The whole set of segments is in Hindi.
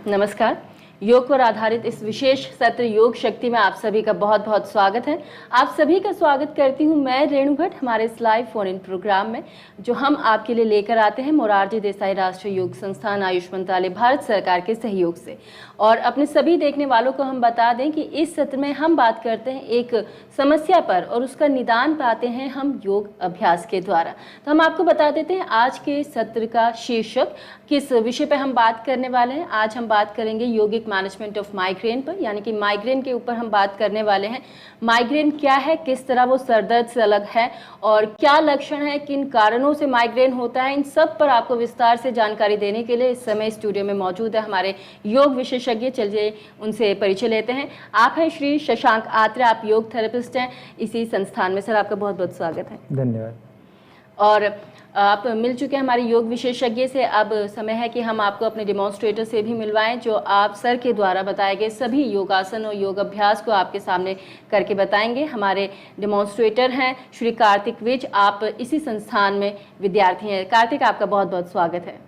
नमस्कार। योग पर आधारित इस विशेष सत्र योग शक्ति में आप सभी का बहुत बहुत स्वागत है। आप सभी का स्वागत करती हूं मैं रेणु भट्ट हमारे इस लाइव फोन इन प्रोग्राम में, जो हम आपके लिए लेकर आते हैं मोरारजी देसाई राष्ट्रीय योग संस्थान, आयुष मंत्रालय, भारत सरकार के सहयोग से। और अपने सभी देखने वालों को हम बता दें कि इस सत्र में हम बात करते हैं एक समस्या पर और उसका निदान पाते हैं हम योग अभ्यास के द्वारा। तो हम आपको बता देते हैं आज के सत्र का शीर्षक, किस विषय पर हम बात करने वाले हैं। आज हम बात करेंगे योगिक मैनेजमेंट ऑफ माइग्रेन पर, यानी कि माइग्रेन के ऊपर हम बात करने वाले हैं। माइग्रेन क्या है, किस तरह वो सरदर्द से अलग है और क्या लक्षण है, किन कारणों से माइग्रेन होता है, इन सब पर आपको विस्तार से जानकारी देने के लिए इस समय स्टूडियो में मौजूद है हमारे योग विशेषज्ञ। चलिए उनसे परिचय लेते हैं। आप हैं श्री शशांक आत्रे, आप योग थेरेपिस्ट हैं इसी संस्थान में। सर, आपका बहुत बहुत स्वागत है। धन्यवाद। और आप मिल चुके हैं हमारे योग विशेषज्ञ से। अब समय है कि हम आपको अपने डेमोन्स्ट्रेटर से भी मिलवाएं, जो आप सर के द्वारा बताए गए सभी योगासन और योग अभ्यास को आपके सामने करके बताएंगे। हमारे डेमोन्स्ट्रेटर हैं श्री कार्तिक विज, आप इसी संस्थान में विद्यार्थी हैं। कार्तिक, आपका बहुत बहुत स्वागत है।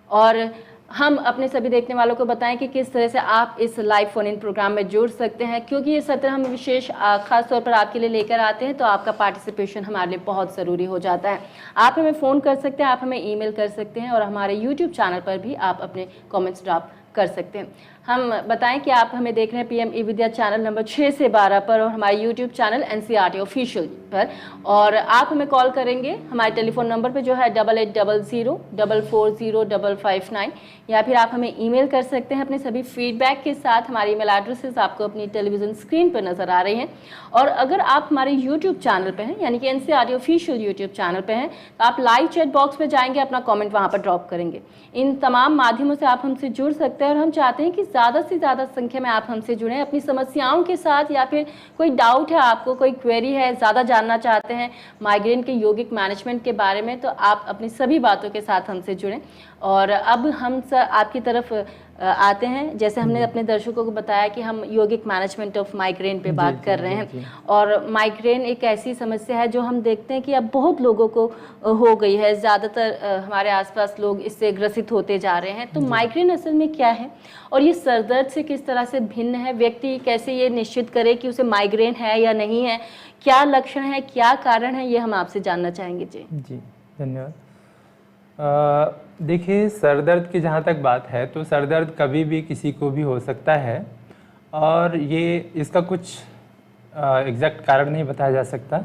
और हम अपने सभी देखने वालों को बताएं कि किस तरह से आप इस लाइव फोन इन प्रोग्राम में जुड़ सकते हैं, क्योंकि ये सत्र हम विशेष खास तौर पर आपके लिए लेकर आते हैं, तो आपका पार्टिसिपेशन हमारे लिए बहुत ज़रूरी हो जाता है। आप हमें फ़ोन कर सकते हैं, आप हमें ईमेल कर सकते हैं और हमारे यूट्यूब चैनल पर भी आप अपने कमेंट्स ड्रॉप कर सकते हैं। हम बताएं कि आप हमें देख रहे हैं PM ई विद्या चैनल नंबर 6 से 12 पर और हमारे यूट्यूब चैनल NCERT ऑफिशियल पर। और आप हमें कॉल करेंगे हमारे टेलीफोन नंबर पर जो है 8800440559, या फिर आप हमें ईमेल कर सकते हैं अपने सभी फीडबैक के साथ। हमारी ईमेल एड्रेसेस आपको अपनी टेलीविज़न स्क्रीन पर नज़र आ रही हैं। और अगर आप हमारे यूट्यूब चैनल पर हैं, यानी कि NCERT ऑफिशियल यूट्यूब चैनल पर हैं, तो आप लाइव चैट बॉक्स में जाएंगे, अपना कॉमेंट वहाँ पर ड्रॉप करेंगे। इन तमाम माध्यमों से आप हमसे जुड़ सकते हैं और हम चाहते हैं कि ज़्यादा से ज़्यादा संख्या में आप हमसे जुड़ें अपनी समस्याओं के साथ, या फिर कोई डाउट है आपको, कोई क्वेरी है, ज़्यादा जानना चाहते हैं माइग्रेन के योगिक मैनेजमेंट के बारे में, तो आप अपनी सभी बातों के साथ हमसे जुड़ें। और अब हम आपकी तरफ आते हैं। जैसे हमने अपने दर्शकों को बताया कि हम योगिक मैनेजमेंट ऑफ माइग्रेन पे बात कर रहे हैं। और माइग्रेन एक ऐसी समस्या है जो हम देखते हैं कि अब बहुत लोगों को हो गई है। ज़्यादातर हमारे आसपास लोग इससे ग्रसित होते जा रहे हैं। तो माइग्रेन असल में क्या है और ये सरदर्द से किस तरह से भिन्न है? व्यक्ति कैसे ये निश्चित करे कि उसे माइग्रेन है या नहीं है? क्या लक्षण है, क्या कारण है, ये हम आपसे जानना चाहेंगे। जी धन्यवाद। देखिए, सर दर्द की जहाँ तक बात है तो सर दर्द कभी भी किसी को भी हो सकता है और ये इसका कुछ एग्जैक्ट कारण नहीं बताया जा सकता।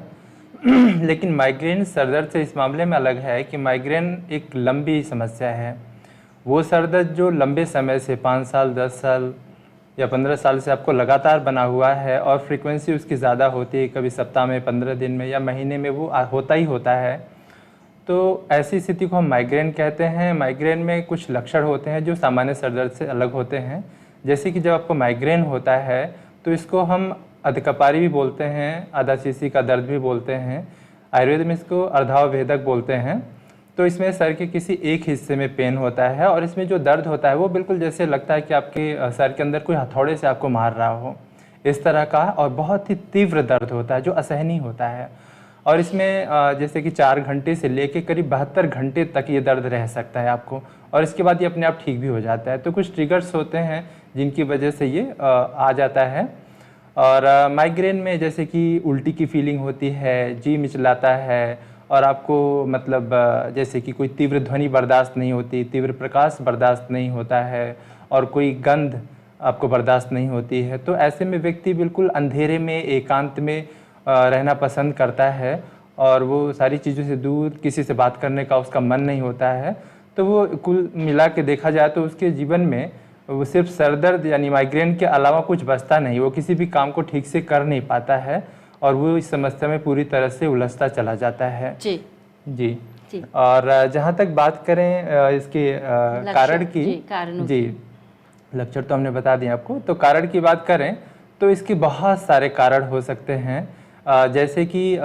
लेकिन माइग्रेन सर दर्द से इस मामले में अलग है कि माइग्रेन एक लंबी समस्या है। वो सर दर्द जो लंबे समय से 5 साल, 10 साल या 15 साल से आपको लगातार बना हुआ है और फ्रीक्वेंसी उसकी ज़्यादा होती है, कभी सप्ताह में, 15 दिन में या महीने में वो होता ही होता है। तो ऐसी स्थिति को हम माइग्रेन कहते हैं। माइग्रेन में कुछ लक्षण होते हैं जो सामान्य सर दर्द से अलग होते हैं। जैसे कि जब आपको माइग्रेन होता है तो इसको हम अधकपारी भी बोलते हैं, आधा शीशी का दर्द भी बोलते हैं। आयुर्वेद में इसको अर्धावभेदक बोलते हैं। तो इसमें सर के किसी एक हिस्से में पेन होता है और इसमें जो दर्द होता है वो बिल्कुल जैसे लगता है कि आपके सर के अंदर कोई हथौड़े से आपको मार रहा हो, इस तरह का, और बहुत ही तीव्र दर्द होता है जो असहनीय होता है। और इसमें जैसे कि 4 घंटे से लेकर करीब 72 घंटे तक ये दर्द रह सकता है आपको, और इसके बाद ये अपने आप ठीक भी हो जाता है। तो कुछ ट्रिगर्स होते हैं जिनकी वजह से ये आ जाता है। और माइग्रेन में जैसे कि उल्टी की फीलिंग होती है, जी मिचलाता है, और आपको मतलब जैसे कि कोई तीव्र ध्वनि बर्दाश्त नहीं होती, तीव्र प्रकाश बर्दाश्त नहीं होता है, और कोई गंध आपको बर्दाश्त नहीं होती है। तो ऐसे में व्यक्ति बिल्कुल अंधेरे में, एकांत में रहना पसंद करता है और वो सारी चीज़ों से दूर, किसी से बात करने का उसका मन नहीं होता है। तो वो कुल मिला के देखा जाए तो उसके जीवन में वो सिर्फ सरदर्द यानी माइग्रेन के अलावा कुछ बचता नहीं। वो किसी भी काम को ठीक से कर नहीं पाता है और वो इस समस्या में पूरी तरह से उलझता चला जाता है। जी जी, जी। और जहाँ तक बात करें इसके कारण की, जी, लक्षण तो हमने बता दिए आपको। तो कारण की बात करें तो इसके बहुत सारे कारण हो सकते हैं। जैसे कि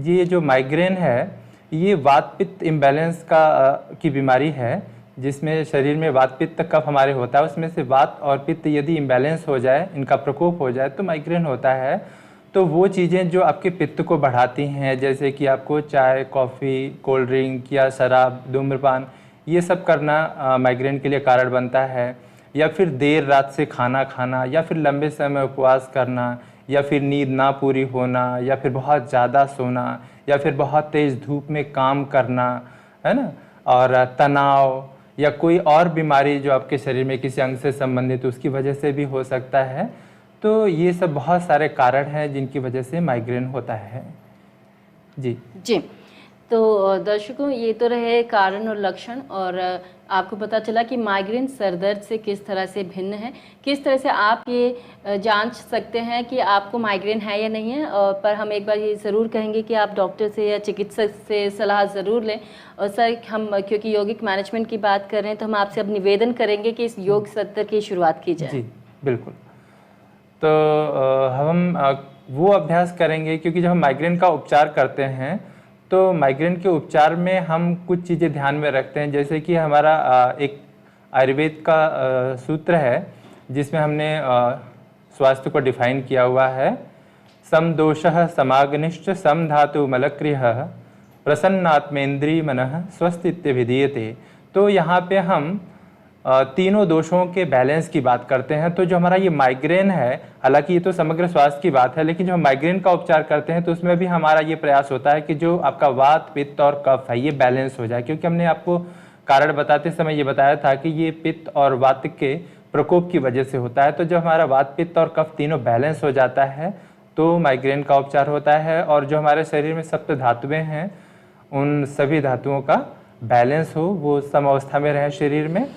ये जो माइग्रेन है ये वात पित्त इम्बैलेंस की बीमारी है, जिसमें शरीर में वात पित्त कफ हमारे होता है, उसमें से वात और पित्त यदि इम्बैलेंस हो जाए, इनका प्रकोप हो जाए तो माइग्रेन होता है। तो वो चीज़ें जो आपके पित्त को बढ़ाती हैं, जैसे कि आपको चाय, कॉफ़ी, कोल्ड ड्रिंक या शराब, धूम्रपान, ये सब करना माइग्रेन के लिए कारण बनता है। या फिर देर रात से खाना खाना, या फिर लंबे समय उपवास करना, या फिर नींद ना पूरी होना, या फिर बहुत ज़्यादा सोना, या फिर बहुत तेज़ धूप में काम करना, है ना, और तनाव या कोई और बीमारी जो आपके शरीर में किसी अंग से संबंधित उसकी वजह से भी हो सकता है। तो ये सब बहुत सारे कारण हैं जिनकी वजह से माइग्रेन होता है। जी जी। तो दर्शकों, ये तो रहे कारण और लक्षण, और आपको पता चला कि माइग्रेन सर दर्द से किस तरह से भिन्न है, किस तरह से आप ये जांच सकते हैं कि आपको माइग्रेन है या नहीं है। पर हम एक बार ये ज़रूर कहेंगे कि आप डॉक्टर से या चिकित्सक से सलाह ज़रूर लें। और सर, हम क्योंकि यौगिक मैनेजमेंट की बात कर रहे हैं, तो हम आपसे अब निवेदन करेंगे कि इस योग सत्र की शुरुआत की जाए। जी बिल्कुल। तो हम वो अभ्यास करेंगे, क्योंकि जब हम माइग्रेन का उपचार करते हैं तो माइग्रेन के उपचार में हम कुछ चीज़ें ध्यान में रखते हैं। जैसे कि हमारा एक आयुर्वेद का सूत्र है जिसमें हमने स्वास्थ्य को डिफाइन किया हुआ है। सम दोषः समाग्निश्च सम धातु मलक्रियः प्रसन्नात्मेन्द्रिय मनः स्वस्तित्वभिधीयते। तो यहाँ पे हम तीनों दोषों के बैलेंस की बात करते हैं। तो जो हमारा ये माइग्रेन है, हालांकि ये तो समग्र स्वास्थ्य की बात है, लेकिन जो हम माइग्रेन का उपचार करते हैं तो उसमें भी हमारा ये प्रयास होता है कि जो आपका वात, पित्त और कफ है ये बैलेंस हो जाए। क्योंकि हमने आपको कारण बताते समय ये बताया था कि ये पित्त और वात के प्रकोप की वजह से होता है। तो जब हमारा वात, पित्त और कफ तीनों बैलेंस हो जाता है तो माइग्रेन का उपचार होता है। और जो हमारे शरीर में सप्त धातुएँ हैं, उन सभी धातुओं का बैलेंस हो, वो समावस्था में रहे शरीर में।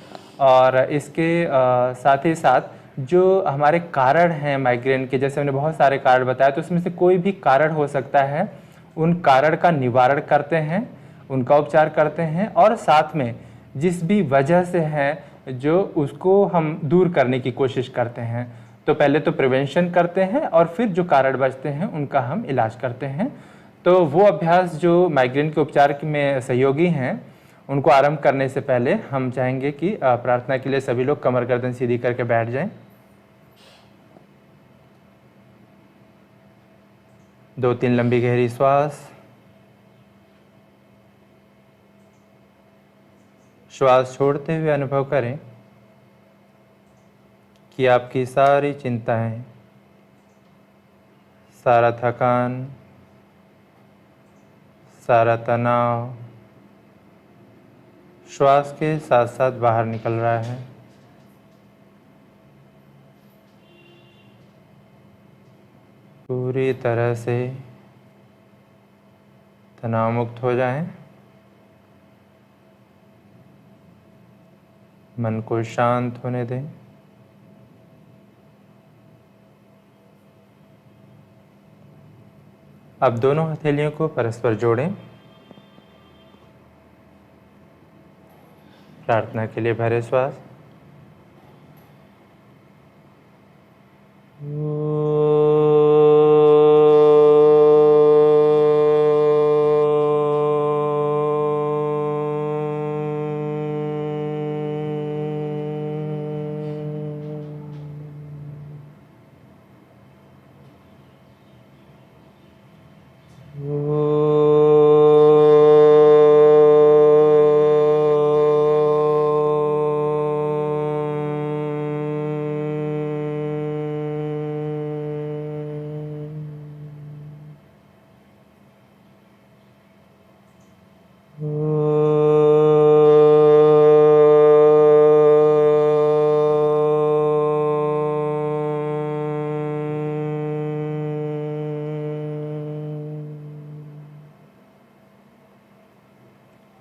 और इसके साथ ही साथ जो हमारे कारण हैं माइग्रेन के, जैसे हमने बहुत सारे कारण बताया, तो उसमें से कोई भी कारण हो सकता है, उन कारण का निवारण करते हैं, उनका उपचार करते हैं। और साथ में जिस भी वजह से है जो उसको हम दूर करने की कोशिश करते हैं। तो पहले तो प्रिवेंशन करते हैं और फिर जो कारण बचते हैं उनका हम इलाज करते हैं। तो वो अभ्यास जो माइग्रेन के उपचार में सहयोगी हैं, उनको आरंभ करने से पहले हम चाहेंगे कि प्रार्थना के लिए सभी लोग कमर गर्दन सीधी करके बैठ जाएं। 2-3 लंबी गहरी श्वास। श्वास छोड़ते हुए अनुभव करें कि आपकी सारी चिंताएं, सारा थकान, सारा तनाव श्वास के साथ साथ बाहर निकल रहा है। पूरी तरह से तनाव मुक्त हो जाएं। मन को शांत होने दें। अब दोनों हथेलियों को परस्पर जोड़ें। प्रार्थना के लिए भरे श्वास।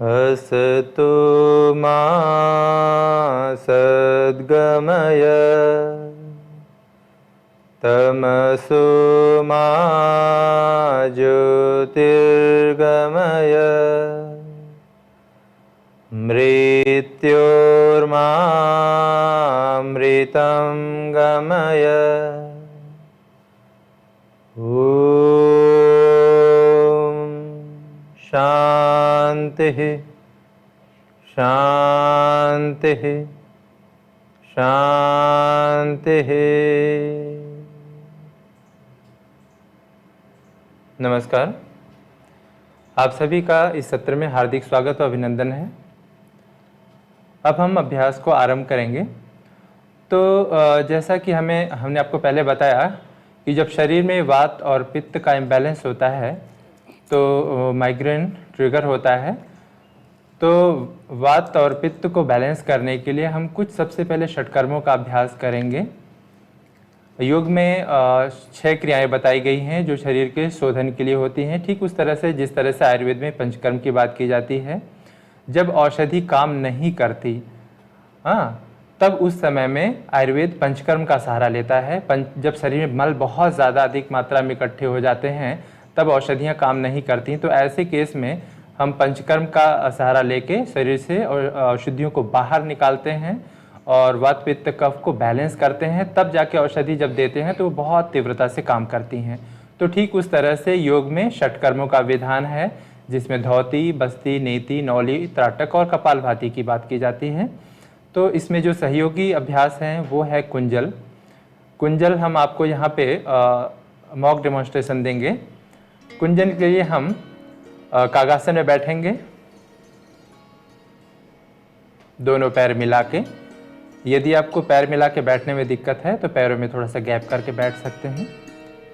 असतो मा सद्गमय तमसो मा ज्योतिर्गमय मृत्योर्मामृतं गमय। शांति शांति शांति। नमस्कार, आप सभी का इस सत्र में हार्दिक स्वागत और अभिनंदन है। अब हम अभ्यास को आरंभ करेंगे। तो जैसा कि हमने आपको पहले बताया कि जब शरीर में वात और पित्त का इम्बैलेंस होता है तो माइग्रेन ट्रिगर होता है। तो वात और पित्त को बैलेंस करने के लिए हम कुछ सबसे पहले षटकर्मों का अभ्यास करेंगे। योग में 6 क्रियाएं बताई गई हैं जो शरीर के शोधन के लिए होती हैं, ठीक उस तरह से जिस तरह से आयुर्वेद में पंचकर्म की बात की जाती है। जब औषधि काम नहीं करती, तब उस समय में आयुर्वेद पंचकर्म का सहारा लेता है। जब शरीर में मल बहुत ज़्यादा अधिक मात्रा में इकट्ठे हो जाते हैं तब औषधियाँ काम नहीं करती, तो ऐसे केस में हम पंचकर्म का सहारा लेके शरीर से औषधियों को बाहर निकालते हैं और वात पित्त कफ को बैलेंस करते हैं। तब जाके औषधि जब देते हैं तो वो बहुत तीव्रता से काम करती हैं। तो ठीक उस तरह से योग में षटकर्मों का विधान है जिसमें धौती, बस्ती, नेति, नौली, त्राटक और कपालभाति की बात की जाती है। तो इसमें जो सहयोगी अभ्यास हैं वो है कुंजल। कुंजल हम आपको यहाँ पे मॉक डेमोन्स्ट्रेशन देंगे। कुंजल के लिए हम कागासन में बैठेंगे, दोनों पैर मिला के। यदि आपको पैर मिला के बैठने में दिक्कत है तो पैरों में थोड़ा सा गैप करके बैठ सकते हैं।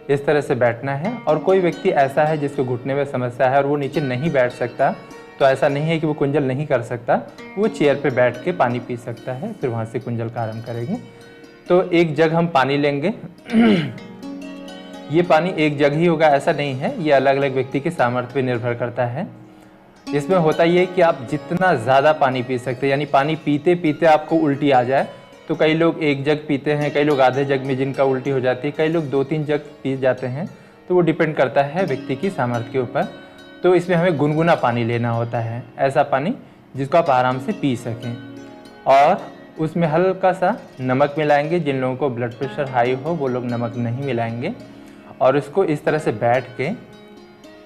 इस तरह से बैठना है। और कोई व्यक्ति ऐसा है जिसको घुटने में समस्या है और वो नीचे नहीं बैठ सकता, तो ऐसा नहीं है कि वो कुंजल नहीं कर सकता, वो चेयर पे बैठ के पानी पी सकता है, फिर वहाँ से कुंजल का आरंभ करेंगे। तो एक जग हम पानी लेंगे। ये पानी एक जग ही होगा ऐसा नहीं है, ये अलग अलग व्यक्ति के सामर्थ्य पे निर्भर करता है। इसमें होता ये कि आप जितना ज़्यादा पानी पी सकते हैं, यानी पानी पीते पीते आपको उल्टी आ जाए, तो कई लोग एक जग पीते हैं, कई लोग आधे जग में जिनका उल्टी हो जाती है, कई लोग 2-3 जग पी जाते हैं। तो वो डिपेंड करता है व्यक्ति की सामर्थ्य के ऊपर। तो इसमें हमें गुनगुना पानी लेना होता है, ऐसा पानी जिसको आप आराम से पी सकें। और उसमें हल्का सा नमक मिलाएंगे। जिन लोगों को ब्लड प्रेशर हाई हो वो लोग नमक नहीं मिलाएंगे। और इसको इस तरह से बैठ के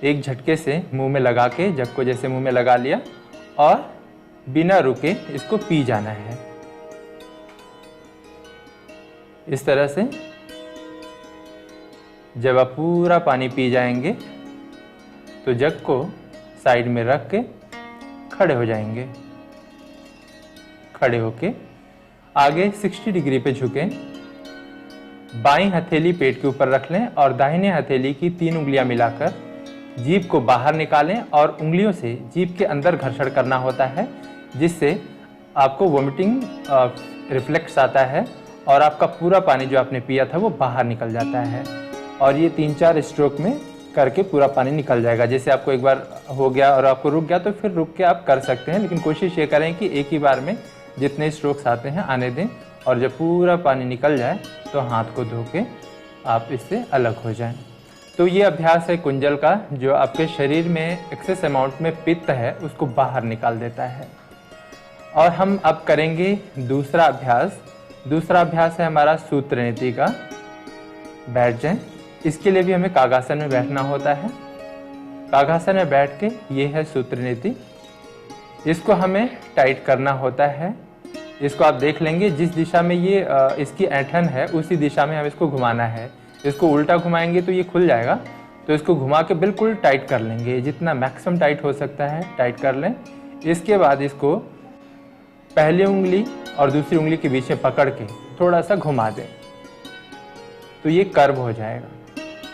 एक झटके से मुंह में लगा के, जग को जैसे मुंह में लगा लिया और बिना रुके इसको पी जाना है। इस तरह से जब आप पूरा पानी पी जाएंगे तो जग को साइड में रख के खड़े हो जाएंगे। खड़े होके आगे 60 डिग्री पे झुकें। बाईं हथेली पेट के ऊपर रख लें और दाहिने हथेली की 3 उंगलियां मिलाकर जीभ को बाहर निकालें और उंगलियों से जीभ के अंदर घर्षण करना होता है, जिससे आपको वोमिटिंग रिफ्लेक्स आता है और आपका पूरा पानी जो आपने पिया था वो बाहर निकल जाता है। और ये 3-4 स्ट्रोक में करके पूरा पानी निकल जाएगा। जैसे आपको एक बार हो गया और आपको रुक गया तो फिर रुक के आप कर सकते हैं, लेकिन कोशिश ये करें कि एक ही बार में जितने स्ट्रोक्स आते हैं आने दें। और जब पूरा पानी निकल जाए तो हाथ को धो के आप इससे अलग हो जाएं। तो ये अभ्यास है कुंजल का, जो आपके शरीर में एक्सेस अमाउंट में पित्त है उसको बाहर निकाल देता है। और हम अब करेंगे दूसरा अभ्यास। दूसरा अभ्यास है हमारा सूत्र नीति का। बैठ जाएं। इसके लिए भी हमें कागासन में बैठना होता है। कागासन में बैठ के ये है सूत्र नीति। इसको हमें टाइट करना होता है। इसको आप देख लेंगे जिस दिशा में ये इसकी ऐंठन है उसी दिशा में हम इसको घुमाना है। इसको उल्टा घुमाएंगे तो ये खुल जाएगा, तो इसको घुमा के बिल्कुल टाइट कर लेंगे। जितना मैक्सिमम टाइट हो सकता है टाइट कर लें। इसके बाद इसको पहली उंगली और दूसरी उंगली के बीच में पकड़ के थोड़ा सा घुमा दें तो ये कर्व हो जाएगा।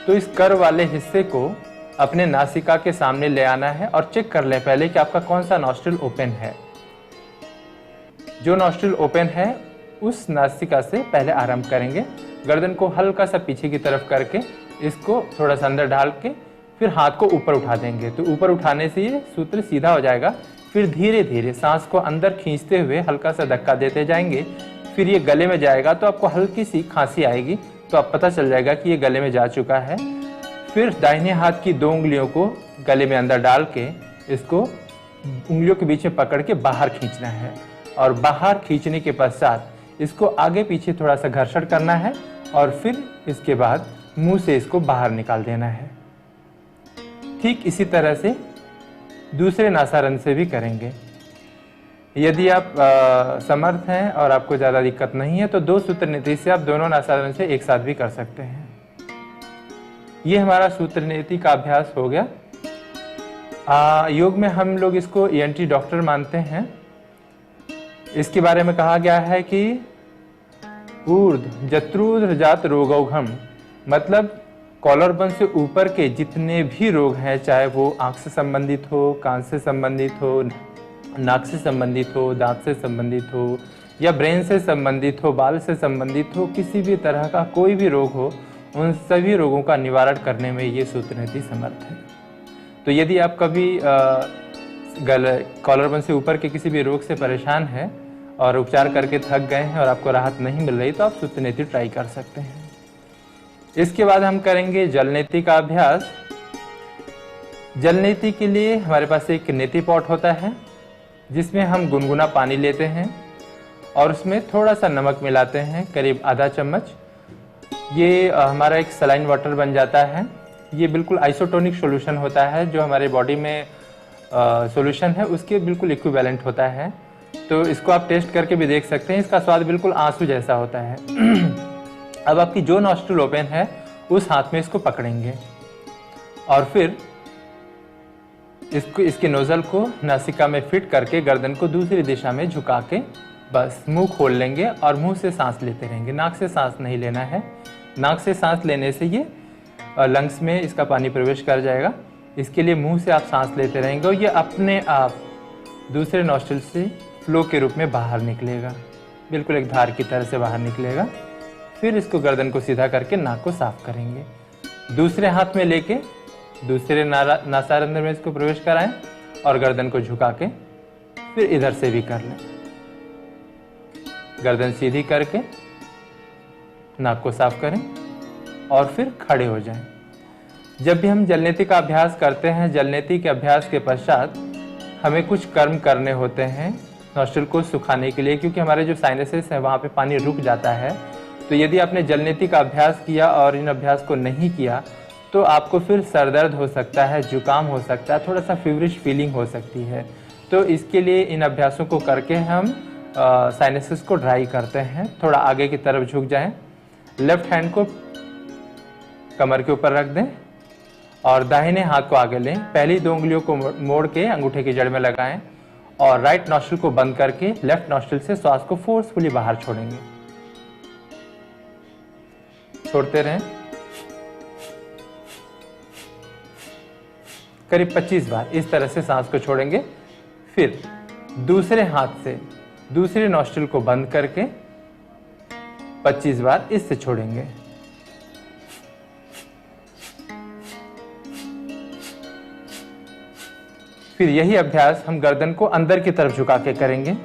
तो इस कर्व वाले हिस्से को अपने नासिका के सामने ले आना है और चेक कर लें पहले कि आपका कौन सा नॉस्ट्रिल ओपन है। जो नॉस्ट्रिल ओपन है उस नासिका से पहले आरंभ करेंगे। गर्दन को हल्का सा पीछे की तरफ करके इसको थोड़ा सा अंदर डाल के फिर हाथ को ऊपर उठा देंगे। तो ऊपर उठाने से ये सूत्र सीधा हो जाएगा। फिर धीरे धीरे सांस को अंदर खींचते हुए हल्का सा धक्का देते जाएंगे। फिर ये गले में जाएगा तो आपको हल्की सी खांसी आएगी, तो आप पता चल जाएगा कि ये गले में जा चुका है। फिर दाहिने हाथ की 2 उंगलियों को गले में अंदर डाल के इसको उंगलियों के बीच में पकड़ के बाहर खींचना है। और बाहर खींचने के पश्चात इसको आगे पीछे थोड़ा सा घर्षण करना है और फिर इसके बाद मुंह से इसको बाहर निकाल देना है। ठीक इसी तरह से दूसरे नासारंध्र से भी करेंगे। यदि आप समर्थ हैं और आपको ज़्यादा दिक्कत नहीं है तो 2 सूत्र नीति से आप दोनों नासारंध्र से एक साथ भी कर सकते हैं। ये हमारा सूत्र नीति का अभ्यास हो गया। योग में हम लोग इसको ENT डॉक्टर मानते हैं। इसके बारे में कहा गया है कि ऊर्ध्व जत्रूर्ध्व जात रोगौघम, मतलब कॉलर बन से ऊपर के जितने भी रोग हैं, चाहे वो आंख से संबंधित हो, कान से संबंधित हो, नाक से संबंधित हो, दांत से संबंधित हो, या ब्रेन से संबंधित हो, बाल से संबंधित हो, किसी भी तरह का कोई भी रोग हो, उन सभी रोगों का निवारण करने में ये सूत्रनीति समर्थ है। तो यदि आप कभी कॉलर बन से ऊपर के किसी भी रोग से परेशान हैं और उपचार करके थक गए हैं और आपको राहत नहीं मिल रही, तो आप सूत्रनीति ट्राई कर सकते हैं। इसके बाद हम करेंगे जल नीति का अभ्यास। जल नीति के लिए हमारे पास एक नीति पॉट होता है जिसमें हम गुनगुना पानी लेते हैं और उसमें थोड़ा सा नमक मिलाते हैं, करीब आधा चम्मच। ये हमारा एक सलाइन वाटर बन जाता है। ये बिल्कुल आइसोटोनिक सॉल्यूशन होता है, जो हमारे बॉडी में सॉल्यूशन है उसके बिल्कुल इक्विवेलेंट होता है। तो इसको आप टेस्ट करके भी देख सकते हैं। इसका स्वाद बिल्कुल आंसू जैसा होता है। अब आपकी जो नॉस्ट्रिल ओपन है उस हाथ में इसको पकड़ेंगे और फिर इसके नोजल को नासिका में फिट करके गर्दन को दूसरी दिशा में झुका के बस मुंह खोल लेंगे और मुंह से सांस लेते रहेंगे। नाक से सांस नहीं लेना है। नाक से सांस लेने से ये लंग्स में इसका पानी प्रवेश कर जाएगा। इसके लिए मुंह से आप सांस लेते रहेंगे और ये अपने आप दूसरे नॉस्ट्रिल से फ्लो के रूप में बाहर निकलेगा, बिल्कुल एक धार की तरह से बाहर निकलेगा। फिर इसको गर्दन को सीधा करके नाक को साफ करेंगे। दूसरे हाथ में लेके दूसरे नासारंध्र में इसको प्रवेश कराएं और गर्दन को झुका के फिर इधर से भी कर लें। गर्दन सीधी करके नाक को साफ करें और फिर खड़े हो जाएं। जब भी हम जलनेति का अभ्यास करते हैं, जलनेति के अभ्यास के पश्चात हमें कुछ कर्म करने होते हैं नॉस्ट्रिल को सुखाने के लिए, क्योंकि हमारे जो साइनसेस है वहाँ पे पानी रुक जाता है। तो यदि आपने जलनेति का अभ्यास किया और इन अभ्यास को नहीं किया तो आपको फिर सर दर्द हो सकता है, जुकाम हो सकता है, थोड़ा सा फीवरिश फीलिंग हो सकती है। तो इसके लिए इन अभ्यासों को करके हम साइनसेस को ड्राई करते हैं। थोड़ा आगे की तरफ झुक जाएं, लेफ्ट हैंड को कमर के ऊपर रख दें और दाहिने हाथ को आगे लें। पहली 2 उंगलियों को मोड़ के अंगूठे की जड़ में लगाएं और राइट नॉस्ट्रिल को बंद करके लेफ्ट नॉस्ट्रिल से श्वास को फोर्सफुली बाहर छोड़ेंगे। छोड़ते रहें करीब 25 बार इस तरह से सांस को छोड़ेंगे। फिर दूसरे हाथ से दूसरे नॉस्ट्रिल को बंद करके 25 बार इससे छोड़ेंगे। फिर यही अभ्यास हम गर्दन को अंदर की तरफ झुका के करेंगे।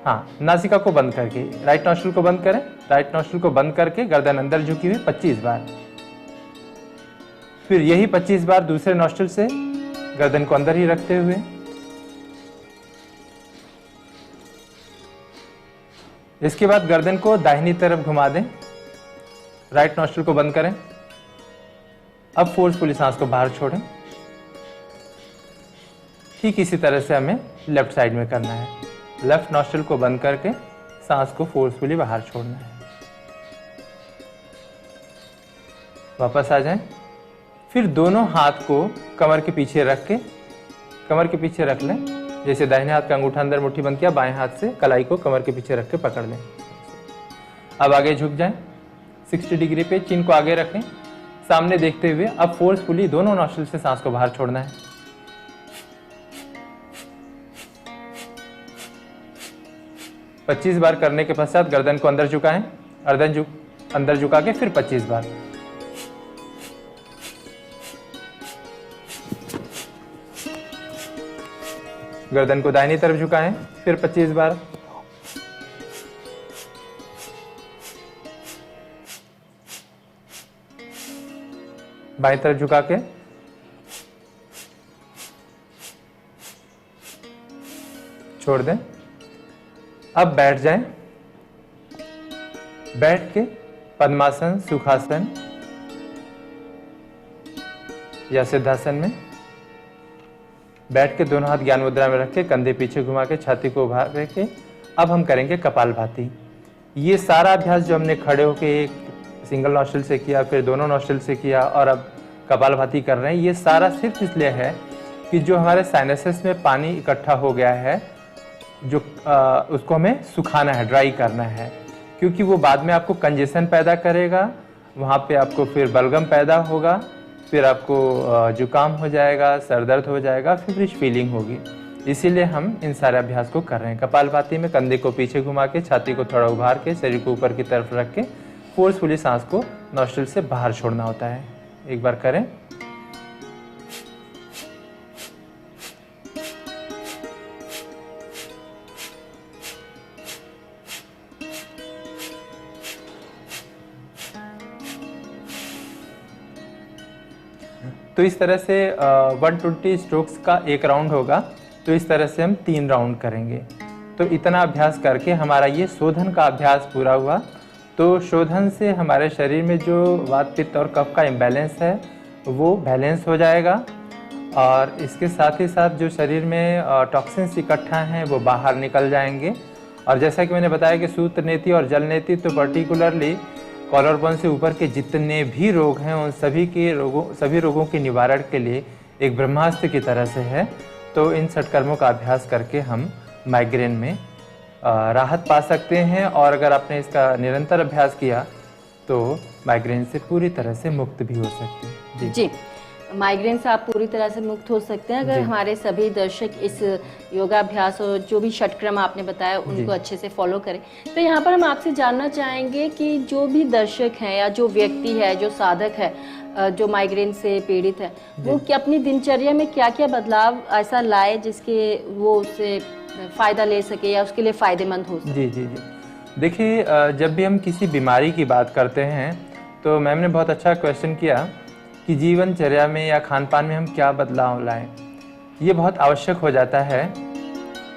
हाँ, नासिका को बंद करके राइट नॉस्ट्रिल को बंद करें, राइट नॉस्ट्रिल को बंद करके गर्दन अंदर झुकी हुई 25 बार। फिर यही 25 बार दूसरे नॉस्ट्रिल से गर्दन को अंदर ही रखते हुए। इसके बाद गर्दन को दाहिनी तरफ घुमा दें, राइट नॉस्ट्रिल को बंद करें। अब फोर्सफुली सांस को बाहर छोड़ें। ठीक इसी तरह से हमें लेफ्ट साइड में करना है। लेफ्ट नॉस्ट्रिल को बंद करके सांस को फोर्सफुली बाहर छोड़ना है। वापस आ जाएं। फिर दोनों हाथ को कमर के पीछे रख के कमर के पीछे रख लें। जैसे दाहिने हाथ का अंगूठा अंदर मुट्ठी बंद किया, बाएं हाथ से कलाई को कमर के पीछे रख के पकड़ लें। अब आगे झुक जाएं 60 डिग्री पे, चिन को आगे रखें, सामने देखते हुए अब फोर्सफुली दोनों नॉस्ट्रिल से सांस को बाहर छोड़ना है। पच्चीस बार करने के पश्चात गर्दन को अंदर झुकाएं, अंदर झुका के फिर 25 बार। गर्दन को दाहिनी तरफ झुकाएं, फिर 25 बार। बाईं तरफ झुका के छोड़ दें। अब बैठ जाएं। बैठ के पद्मासन, सुखासन या सिद्धासन में बैठ के दोनों हाथ ज्ञान मुद्रा में रख के कंधे पीछे घुमा के छाती को उभार के अब हम करेंगे कपालभाति। ये सारा अभ्यास जो हमने खड़े होके एक सिंगल नॉस्ट्रिल से किया, फिर दोनों नॉस्ट्रिल से किया और अब कपालभाति कर रहे हैं, ये सारा सिर्फ इसलिए है कि जो हमारे साइनसेस में पानी इकट्ठा हो गया है जो उसको हमें सुखाना है, ड्राई करना है, क्योंकि वो बाद में आपको कंजेशन पैदा करेगा, वहाँ पे आपको फिर बलगम पैदा होगा, फिर आपको जुकाम हो जाएगा, सर दर्द हो जाएगा, फीवरिश फीलिंग होगी। इसीलिए हम इन सारे अभ्यास को कर रहे हैं। कपालभाति में कंधे को पीछे घुमा के, छाती को थोड़ा उभार के, शरीर को ऊपर की तरफ रख के फोर्सफुली सांस को नॉस्ट्रिल से बाहर छोड़ना होता है। एक बार करें। तो इस तरह से 120 स्ट्रोक्स का एक राउंड होगा। तो इस तरह से हम 3 राउंड करेंगे। तो इतना अभ्यास करके हमारा ये शोधन का अभ्यास पूरा हुआ। तो शोधन से हमारे शरीर में जो वात पित्त और कफ का इम्बैलेंस है वो बैलेंस हो जाएगा, और इसके साथ ही साथ जो शरीर में टॉक्सिन्स इकट्ठा हैं वो बाहर निकल जाएंगे। और जैसा कि मैंने बताया कि सूत्र नेति और जल नेति तो पर्टिकुलरली कॉलर बोन से ऊपर के जितने भी रोग हैं उन सभी रोगों के निवारण के लिए एक ब्रह्मास्त्र की तरह से है। तो इन षटकर्मों का अभ्यास करके हम माइग्रेन में राहत पा सकते हैं, और अगर आपने इसका निरंतर अभ्यास किया तो माइग्रेन से पूरी तरह से मुक्त भी हो सकते हैं। जी, माइग्रेन से आप पूरी तरह से मुक्त हो सकते हैं अगर हमारे सभी दर्शक इस योगाभ्यास और जो भी षटक्रम आपने बताया उनको अच्छे से फॉलो करें। तो यहाँ पर हम आपसे जानना चाहेंगे कि जो भी दर्शक हैं या जो व्यक्ति है, जो साधक है, जो माइग्रेन से पीड़ित है, वो क्या अपनी दिनचर्या में क्या क्या बदलाव ऐसा लाए जिसके वो उससे फ़ायदा ले सके या उसके लिए फ़ायदेमंद हो सके? जी जी जी, देखिए जब भी हम किसी बीमारी की बात करते हैं तो मैम ने बहुत अच्छा क्वेश्चन किया कि जीवनचर्या में या खान पान में हम क्या बदलाव लाएं। ये बहुत आवश्यक हो जाता है,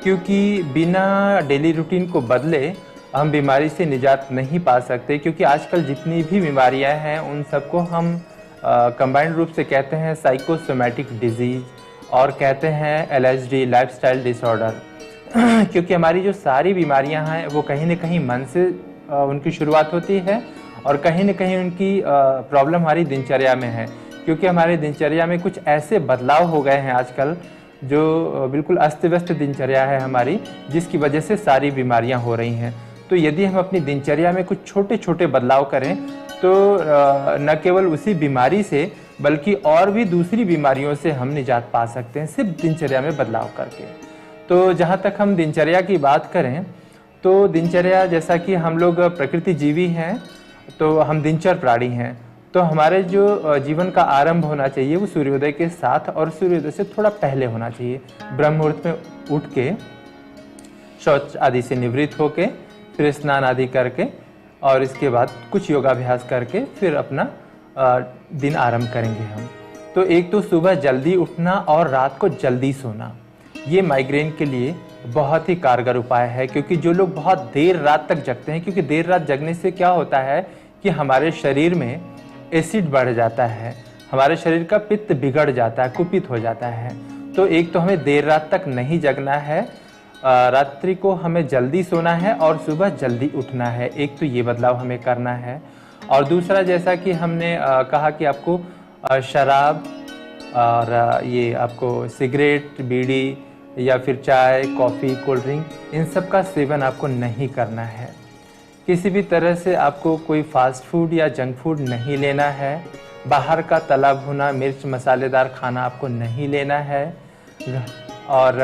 क्योंकि बिना डेली रूटीन को बदले हम बीमारी से निजात नहीं पा सकते। क्योंकि आजकल जितनी भी बीमारियां हैं उन सबको हम कंबाइंड रूप से कहते हैं साइकोसोमैटिक डिजीज़, और कहते हैं एलएचडी, लाइफस्टाइल डिसऑर्डर। क्योंकि हमारी जो सारी बीमारियां हैं वो कहीं न कहीं मन से उनकी शुरुआत होती है, और कहीं न कहीं उनकी प्रॉब्लम हमारी दिनचर्या में है। क्योंकि हमारे दिनचर्या में कुछ ऐसे बदलाव हो गए हैं आजकल जो बिल्कुल अस्त व्यस्त दिनचर्या है हमारी, जिसकी वजह से सारी बीमारियां हो रही हैं। तो यदि हम अपनी दिनचर्या में कुछ छोटे छोटे बदलाव करें तो न केवल उसी बीमारी से बल्कि और भी दूसरी बीमारियों से हम निजात पा सकते हैं, सिर्फ दिनचर्या में बदलाव करके। तो जहाँ तक हम दिनचर्या की बात करें तो दिनचर्या, जैसा कि हम लोग प्रकृति जीवी हैं तो हम दिनचर प्राणी हैं, तो हमारे जो जीवन का आरंभ होना चाहिए वो सूर्योदय के साथ और सूर्योदय से थोड़ा पहले होना चाहिए। ब्रह्म मुहूर्त में उठ के शौच आदि से निवृत्त होके फिर स्नान आदि करके और इसके बाद कुछ योगाभ्यास करके फिर अपना दिन आरंभ करेंगे हम। तो एक तो सुबह जल्दी उठना और रात को जल्दी सोना, ये माइग्रेन के लिए बहुत ही कारगर उपाय है। क्योंकि जो लोग बहुत देर रात तक जगते हैं, क्योंकि देर रात जगने से क्या होता है कि हमारे शरीर में एसिड बढ़ जाता है, हमारे शरीर का पित्त बिगड़ जाता है, कुपित हो जाता है। तो एक तो हमें देर रात तक नहीं जगना है, रात्रि को हमें जल्दी सोना है और सुबह जल्दी उठना है। एक तो ये बदलाव हमें करना है। और दूसरा, जैसा कि हमने कहा कि आपको शराब और ये आपको सिगरेट, बीड़ी या फिर चाय, कॉफ़ी, कोल्ड ड्रिंक, इन सब का सेवन आपको नहीं करना है। किसी भी तरह से आपको कोई फास्ट फूड या जंक फूड नहीं लेना है। बाहर का तला भुना मिर्च मसालेदार खाना आपको नहीं लेना है। और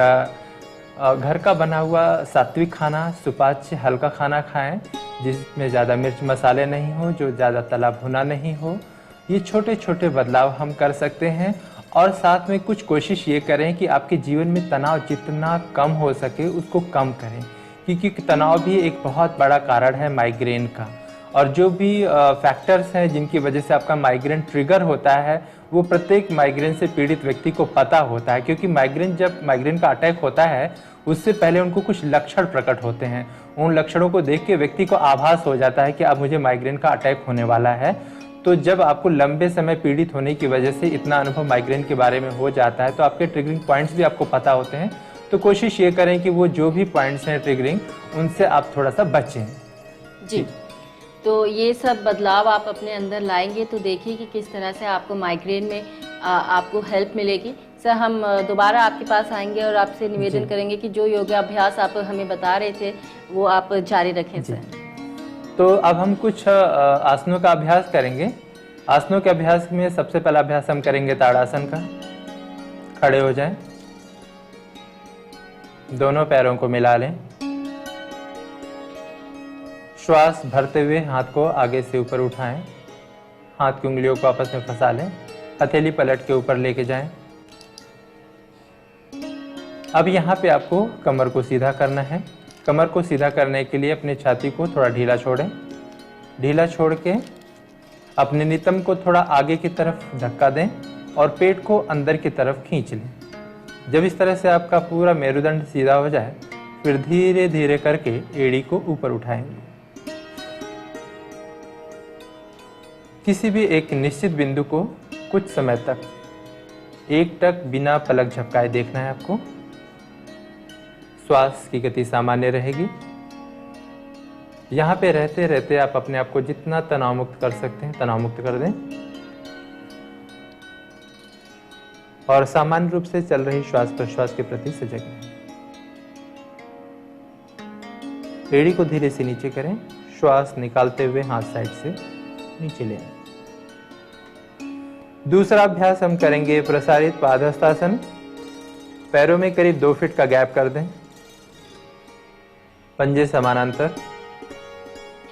घर का बना हुआ सात्विक खाना, सुपाच्य हल्का खाना खाएं, जिसमें ज़्यादा मिर्च मसाले नहीं हो, जो ज़्यादा तला भुना नहीं हो। ये छोटे छोटे बदलाव हम कर सकते हैं। और साथ में कुछ कोशिश ये करें कि आपके जीवन में तनाव जितना कम हो सके उसको कम करें, क्योंकि तनाव भी एक बहुत बड़ा कारण है माइग्रेन का। और जो भी फैक्टर्स हैं जिनकी वजह से आपका माइग्रेन ट्रिगर होता है वो प्रत्येक माइग्रेन से पीड़ित व्यक्ति को पता होता है। क्योंकि जब माइग्रेन का अटैक होता है उससे पहले उनको कुछ लक्षण प्रकट होते हैं। उन लक्षणों को देख के व्यक्ति को आभास हो जाता है कि अब मुझे माइग्रेन का अटैक होने वाला है। तो जब आपको लंबे समय पीड़ित होने की वजह से इतना अनुभव माइग्रेन के बारे में हो जाता है तो आपके ट्रिगरिंग पॉइंट्स भी आपको पता होते हैं। तो कोशिश ये करें कि वो जो भी पॉइंट्स हैं ट्रिगरिंग, उनसे आप थोड़ा सा बचें। जी, तो ये सब बदलाव आप अपने अंदर लाएंगे तो देखिए कि किस तरह से आपको माइग्रेन में आपको हेल्प मिलेगी। सर हम दोबारा आपके पास आएंगे और आपसे निवेदन करेंगे कि जो योगाभ्यास आप हमें बता रहे थे वो आप जारी रखें सर। तो अब हम कुछ आसनों का अभ्यास करेंगे। आसनों के अभ्यास में सबसे पहला अभ्यास हम करेंगे ताड़ासन का। खड़े हो जाएं, दोनों पैरों को मिला लें, श्वास भरते हुए हाथ को आगे से ऊपर उठाएं, हाथ की उंगलियों को आपस में फंसा लें, हथेली पलट के ऊपर लेके जाएं। अब यहाँ पे आपको कमर को सीधा करना है। कमर को सीधा करने के लिए अपनी छाती को थोड़ा ढीला छोड़ें। ढीला छोड़ के अपने नितंब को थोड़ा आगे की तरफ धक्का दें और पेट को अंदर की तरफ खींच लें। जब इस तरह से आपका पूरा मेरुदंड सीधा हो जाए, फिर धीरे धीरे करके एड़ी को ऊपर उठाएंगे। किसी भी एक निश्चित बिंदु को कुछ समय तक एकटक बिना पलक झपकाए देखना है आपको। श्वास की गति सामान्य रहेगी। यहाँ पे रहते रहते आप अपने आप को जितना तनाव मुक्त कर सकते हैं तनाव मुक्त कर दें और सामान्य रूप से चल रही श्वास प्रश्वास के प्रति सजग रहें। एड़ी को धीरे से नीचे करें। श्वास निकालते हुए हाथ साइड से नीचे ले आए। दूसरा अभ्यास हम करेंगे प्रसारित पादहस्तासन। पैरों में करीब 2 फीट का गैप कर दें, पंजे समानांतर।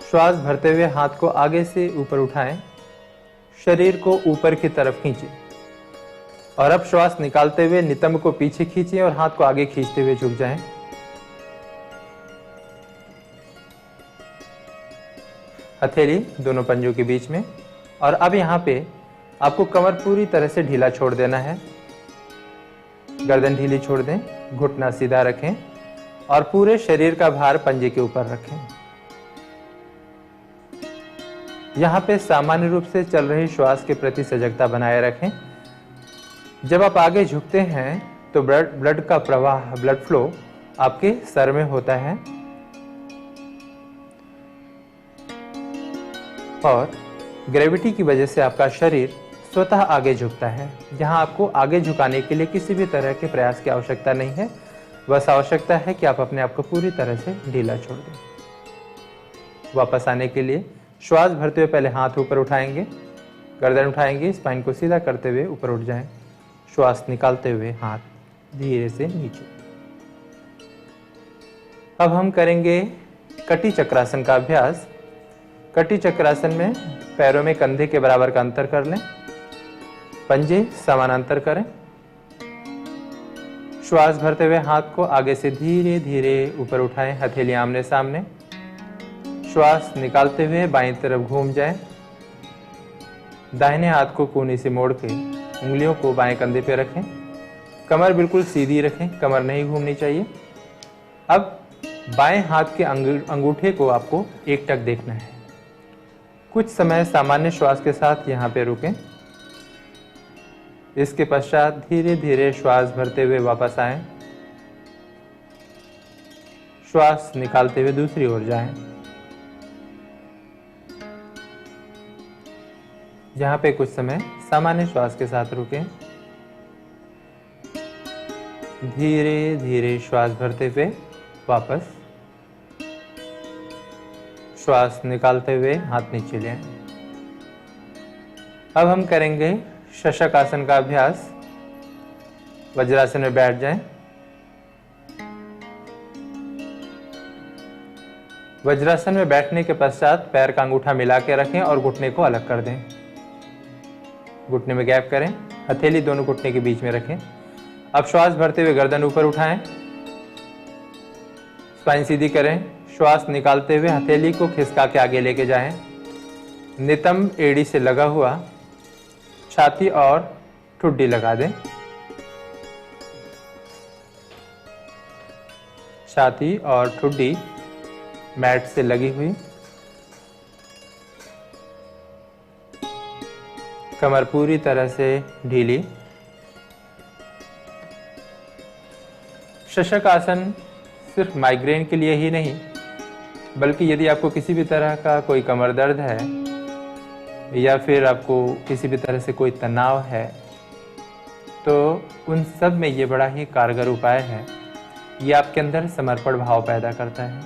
श्वास भरते हुए हाथ को आगे से ऊपर उठाएं, शरीर को ऊपर की तरफ खींचें और अब श्वास निकालते हुए नितंब को पीछे खींचें और हाथ को आगे खींचते हुए झुक जाएं। हथेली दोनों पंजों के बीच में। और अब यहाँ पे आपको कमर पूरी तरह से ढीला छोड़ देना है। गर्दन ढीली छोड़ दें, घुटना सीधा रखें और पूरे शरीर का भार पंजे के ऊपर रखें। यहाँ पे सामान्य रूप से चल रही श्वास के प्रति सजगता बनाए रखें। जब आप आगे झुकते हैं तो ब्लड का प्रवाह, ब्लड फ्लो आपके सर में होता है और ग्रेविटी की वजह से आपका शरीर स्वतः आगे झुकता है। यहाँ आपको आगे झुकाने के लिए किसी भी तरह के प्रयास की आवश्यकता नहीं है, बस आवश्यकता है कि आप अपने आप को पूरी तरह से ढीला छोड़ दें। वापस आने के लिए श्वास भरते हुए पहले हाथ ऊपर उठाएंगे, गर्दन उठाएंगे, स्पाइन को सीधा करते हुए ऊपर उठ जाएं। श्वास निकालते हुए हाथ धीरे से नीचे। अब हम करेंगे कटी चक्रासन का अभ्यास। कटी चक्रासन में पैरों में कंधे के बराबर का अंतर कर लें, पंजे समानांतर करें। श्वास भरते हुए हाथ को आगे से धीरे धीरे ऊपर उठाएं, हथेली आमने सामने। श्वास निकालते हुए बाईं तरफ घूम जाएं। दाहिने हाथ को कोहनी से मोड़ के उंगलियों को बाएं कंधे पे रखें। कमर बिल्कुल सीधी रखें, कमर नहीं घूमनी चाहिए। अब बाएं हाथ के अंगूठे को आपको एकटक देखना है। कुछ समय सामान्य श्वास के साथ यहाँ पे रुकें। इसके पश्चात धीरे धीरे श्वास भरते हुए वापस आएं। श्वास निकालते हुए दूसरी ओर जाएं। यहाँ पे कुछ समय सामान्य श्वास के साथ रुकें। धीरे धीरे श्वास भरते हुए वापस, श्वास निकालते हुए हाथ नीचे ले आएं। अब हम करेंगे शशक आसन का अभ्यास। वज्रासन में बैठ जाएं। वज्रासन में बैठने के पश्चात पैर का अंगूठा मिला के रखें और घुटने को अलग कर दें। घुटने में गैप करें, हथेली दोनों घुटने के बीच में रखें। अब श्वास भरते हुए गर्दन ऊपर उठाएं, स्पाइन सीधी करें। श्वास निकालते हुए हथेली को खिसका के आगे लेके जाएं। नितंब एड़ी से लगा हुआ, छाती और ठुड्डी लगा दें। छाती और ठुड्डी मैट से लगी हुई। कमर पूरी तरह से ढीली। शशक आसन सिर्फ माइग्रेन के लिए ही नहीं, बल्कि यदि आपको किसी भी तरह का कोई कमर दर्द है या फिर आपको किसी भी तरह से कोई तनाव है तो उन सब में ये बड़ा ही कारगर उपाय है। ये आपके अंदर समर्पण भाव पैदा करता है।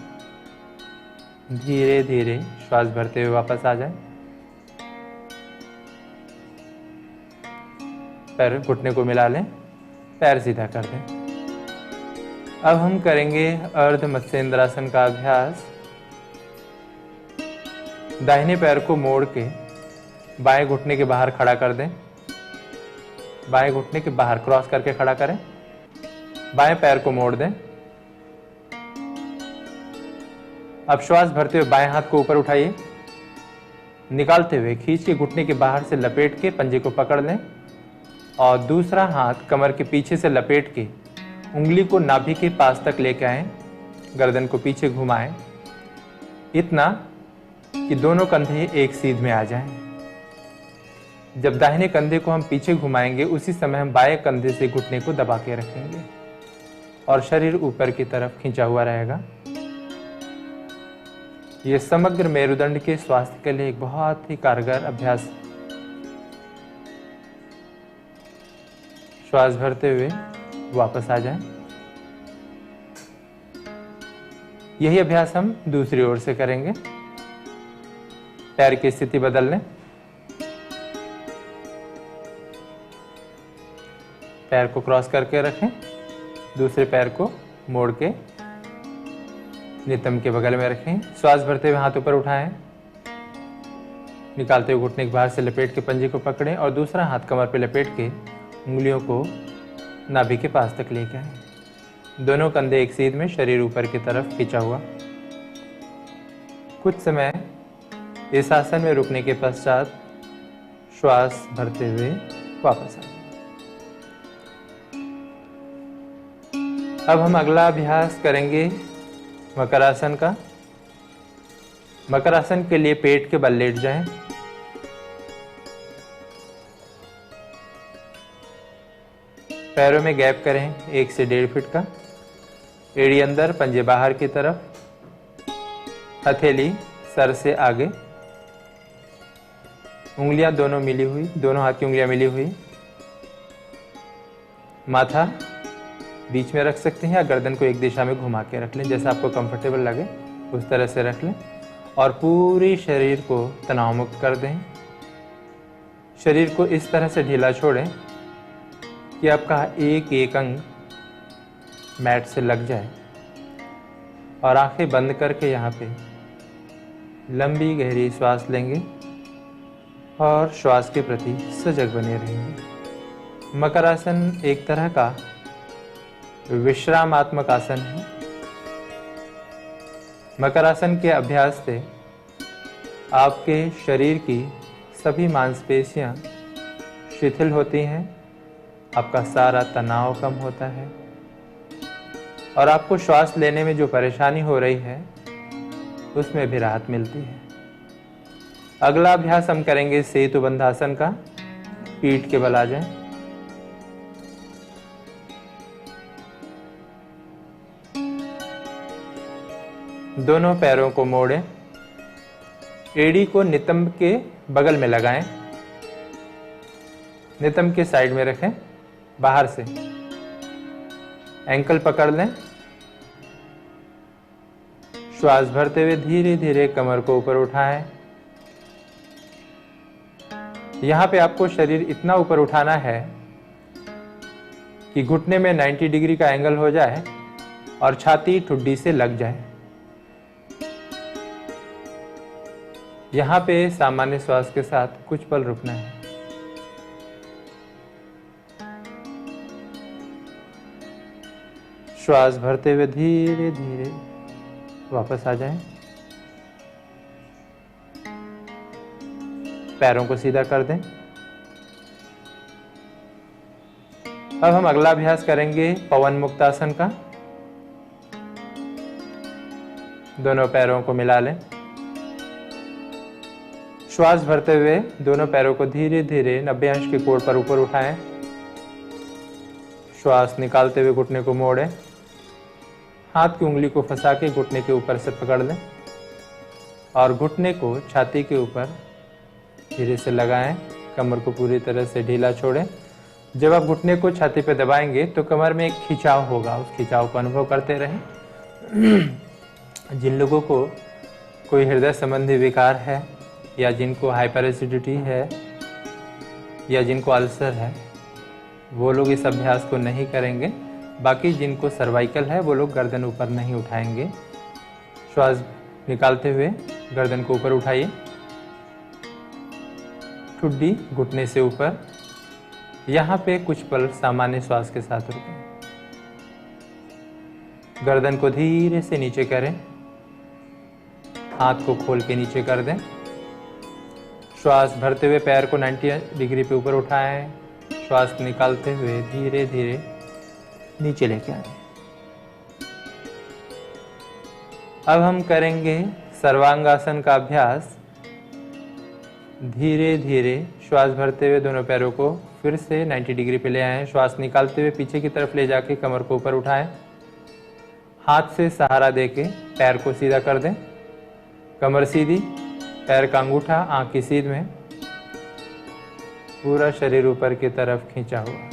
धीरे धीरे श्वास भरते हुए वापस आ जाए। पैर घुटने को मिला लें, पैर सीधा कर दें। अब हम करेंगे अर्ध मत्स्येंद्रासन का अभ्यास। दाहिने पैर को मोड़ के बाएं घुटने के बाहर खड़ा कर दें। बाएं घुटने के बाहर क्रॉस करके खड़ा करें। बाएं पैर को मोड़ दें। अब श्वास भरते हुए बाएं हाथ को ऊपर उठाइए। निकालते हुए खींच के घुटने के बाहर से लपेट के पंजे को पकड़ लें और दूसरा हाथ कमर के पीछे से लपेट के उंगली को नाभि के पास तक लेके आएं। गर्दन को पीछे घुमाएं इतना कि दोनों कंधे एक सीध में आ जाएं। जब दाहिने कंधे को हम पीछे घुमाएंगे उसी समय हम बाएं कंधे से घुटने को दबा के रखेंगे और शरीर ऊपर की तरफ खींचा हुआ रहेगा। ये समग्र मेरुदंड के स्वास्थ्य के लिए एक बहुत ही कारगर अभ्यास। श्वास भरते हुए वापस आ जाएं। यही अभ्यास हम दूसरी ओर से करेंगे। पैर की स्थिति बदल लें। पैर को क्रॉस करके रखें। दूसरे पैर को मोड़ के नितंब के बगल में रखें। श्वास भरते हुए हाथ ऊपर उठाएं। निकालते हुए घुटने के बाहर से लपेट के पंजे को पकड़ें और दूसरा हाथ कमर पे लपेट के उंगलियों को नाभि के पास तक लेके आएं। दोनों कंधे एक सीध में, शरीर ऊपर की तरफ खींचा हुआ। कुछ समय इस आसन में रुकने के पश्चात श्वास भरते हुए वापस आएं। अब हम अगला अभ्यास करेंगे मकरासन का। मकरासन के लिए पेट के बल लेट जाएं। पैरों में गैप करें 1 से 1.5 फीट का। एड़ी अंदर, पंजे बाहर की तरफ। हथेली सर से आगे। उंगलियां दोनों मिली हुई, दोनों हाथ की उंगलियां मिली हुई। माथा बीच में रख सकते हैं या गर्दन को एक दिशा में घुमा के रख लें, जैसा आपको कंफर्टेबल लगे उस तरह से रख लें और पूरी शरीर को तनाव मुक्त कर दें। शरीर को इस तरह से ढीला छोड़ें कि आपका एक एक अंग मैट से लग जाए और आंखें बंद करके यहाँ पे लंबी गहरी श्वास लेंगे और श्वास के प्रति सजग बने रहेंगे। मकरासन एक तरह का विश्रामात्मक आसन है। मकरासन के अभ्यास से आपके शरीर की सभी मांसपेशियां शिथिल होती हैं, आपका सारा तनाव कम होता है और आपको श्वास लेने में जो परेशानी हो रही है उसमें भी राहत मिलती है। अगला अभ्यास हम करेंगे सेतु बंधासन का। पीठ के बल आ जाएं। दोनों पैरों को मोड़ें। एड़ी को नितंब के बगल में लगाएं। नितंब के साइड में रखें बाहर से। एंकल पकड़ लें। श्वास भरते हुए धीरे धीरे कमर को ऊपर उठाएं। यहां पे आपको शरीर इतना ऊपर उठाना है कि घुटने में 90 डिग्री का एंगल हो जाए और छाती ठुड्डी से लग जाए। यहां पे सामान्य श्वास के साथ कुछ पल रुकना है। श्वास भरते हुए धीरे धीरे वापस आ जाएं। पैरों को सीधा कर दें। अब हम अगला अभ्यास करेंगे पवन मुक्तासन का। दोनों पैरों को मिला लें। श्वास भरते हुए दोनों पैरों को धीरे धीरे 90 अंश के कोण पर ऊपर उठाएं। श्वास निकालते हुए घुटने को मोड़ें। हाथ की उंगली को फंसा के घुटने के ऊपर से पकड़ लें और घुटने को छाती के ऊपर धीरे से लगाएं। कमर को पूरी तरह से ढीला छोड़ें। जब आप घुटने को छाती पे दबाएंगे तो कमर में एक खिंचाव होगा, उस खिंचाव को अनुभव करते रहें। जिन लोगों को कोई हृदय संबंधी विकार है या जिनको हाइपर एसिडिटी है या जिनको अल्सर है, वो लोग इस अभ्यास को नहीं करेंगे। बाकी जिनको सर्वाइकल है वो लोग गर्दन ऊपर नहीं उठाएंगे। श्वास निकालते हुए गर्दन को ऊपर उठाइए, ठुड्डी घुटने से ऊपर। यहाँ पे कुछ पल सामान्य श्वास के साथ रुकें। गर्दन को धीरे से नीचे करें, हाथ को खोल के नीचे कर दें। श्वास भरते हुए पैर को 90 डिग्री पे ऊपर उठाएं। श्वास निकालते हुए धीरे धीरे नीचे लेके आए। अब हम करेंगे सर्वांगासन का अभ्यास। धीरे धीरे श्वास भरते हुए दोनों पैरों को फिर से 90 डिग्री पे ले आएं। श्वास निकालते हुए पीछे की तरफ ले जाके कमर को ऊपर उठाएं। हाथ से सहारा देके पैर को सीधा कर दें। कमर सीधी, पैर का अंगूठा आंख की सीध में, पूरा शरीर ऊपर की तरफ खींचा हुआ।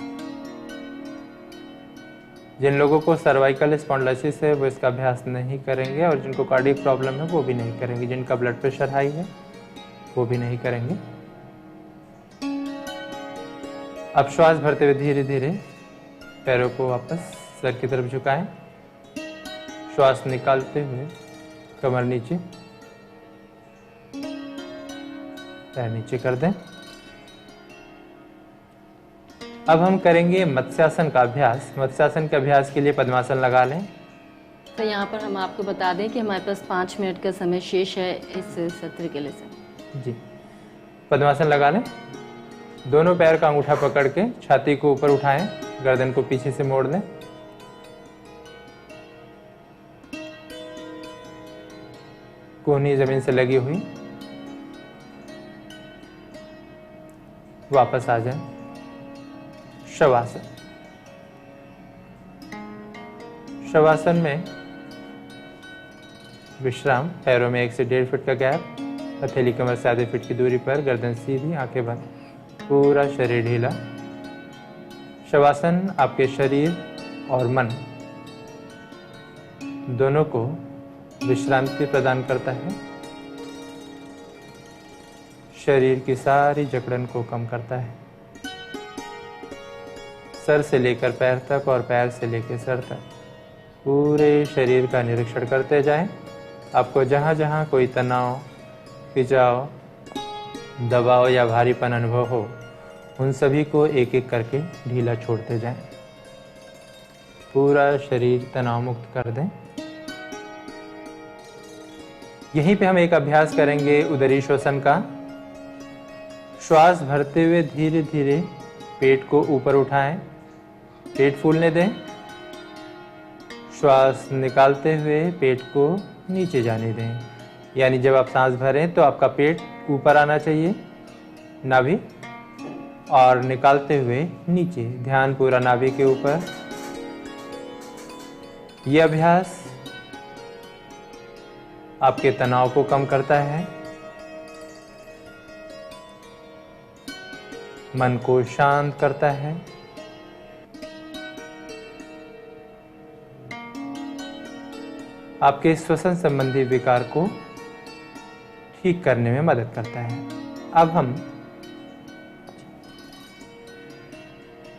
जिन लोगों को सर्वाइकल स्पॉन्डिलोसिस है वो इसका अभ्यास नहीं करेंगे, और जिनको कार्डियक प्रॉब्लम है वो भी नहीं करेंगे। जिनका ब्लड प्रेशर हाई है वो भी नहीं करेंगे। अब श्वास भरते हुए धीरे धीरे पैरों को वापस सर की तरफ झुकाएं। श्वास निकालते हुए कमर नीचे, पैर नीचे कर दें। अब हम करेंगे मत्स्यासन का अभ्यास। मत्स्यासन के अभ्यास के लिए पद्मासन लगा लें। तो यहाँ पर हम आपको बता दें कि हमारे पास 5 मिनट का समय शेष है इस सत्र के लिए सर। जी, पद्मासन लगा लें। दोनों पैर का अंगूठा पकड़ के छाती को ऊपर उठाएं, गर्दन को पीछे से मोड़ लें। कोहनी जमीन से लगी हुई, वापस आ जाएं। शवासन। शवासन में विश्राम, पैरों में 1 से 1.5 फीट का गैप, हथेली कमर से आधे फीट की दूरी पर, गर्दन सीधी, आंखें बंद, पूरा शरीर ढीला। शवासन आपके शरीर और मन दोनों को विश्रांति प्रदान करता है, शरीर की सारी जकड़न को कम करता है। सर से लेकर पैर तक और पैर से लेकर सर तक पूरे शरीर का निरीक्षण करते जाएं। आपको जहाँ जहाँ कोई तनाव, खिंचाव, दबाव या भारीपन अनुभव हो, उन सभी को एक एक करके ढीला छोड़ते जाएं। पूरा शरीर तनाव मुक्त कर दें। यहीं पे हम एक अभ्यास करेंगे उदरी श्वसन का। श्वास भरते हुए धीरे धीरे पेट को ऊपर उठाएं, पेट फूलने दें। श्वास निकालते हुए पेट को नीचे जाने दें। यानी जब आप सांस भरें तो आपका पेट ऊपर आना चाहिए, नाभि, और निकालते हुए नीचे। ध्यान पूरा नाभि के ऊपर। यह अभ्यास आपके तनाव को कम करता है, मन को शांत करता है, आपके श्वसन संबंधी विकार को ठीक करने में मदद करता है। अब हम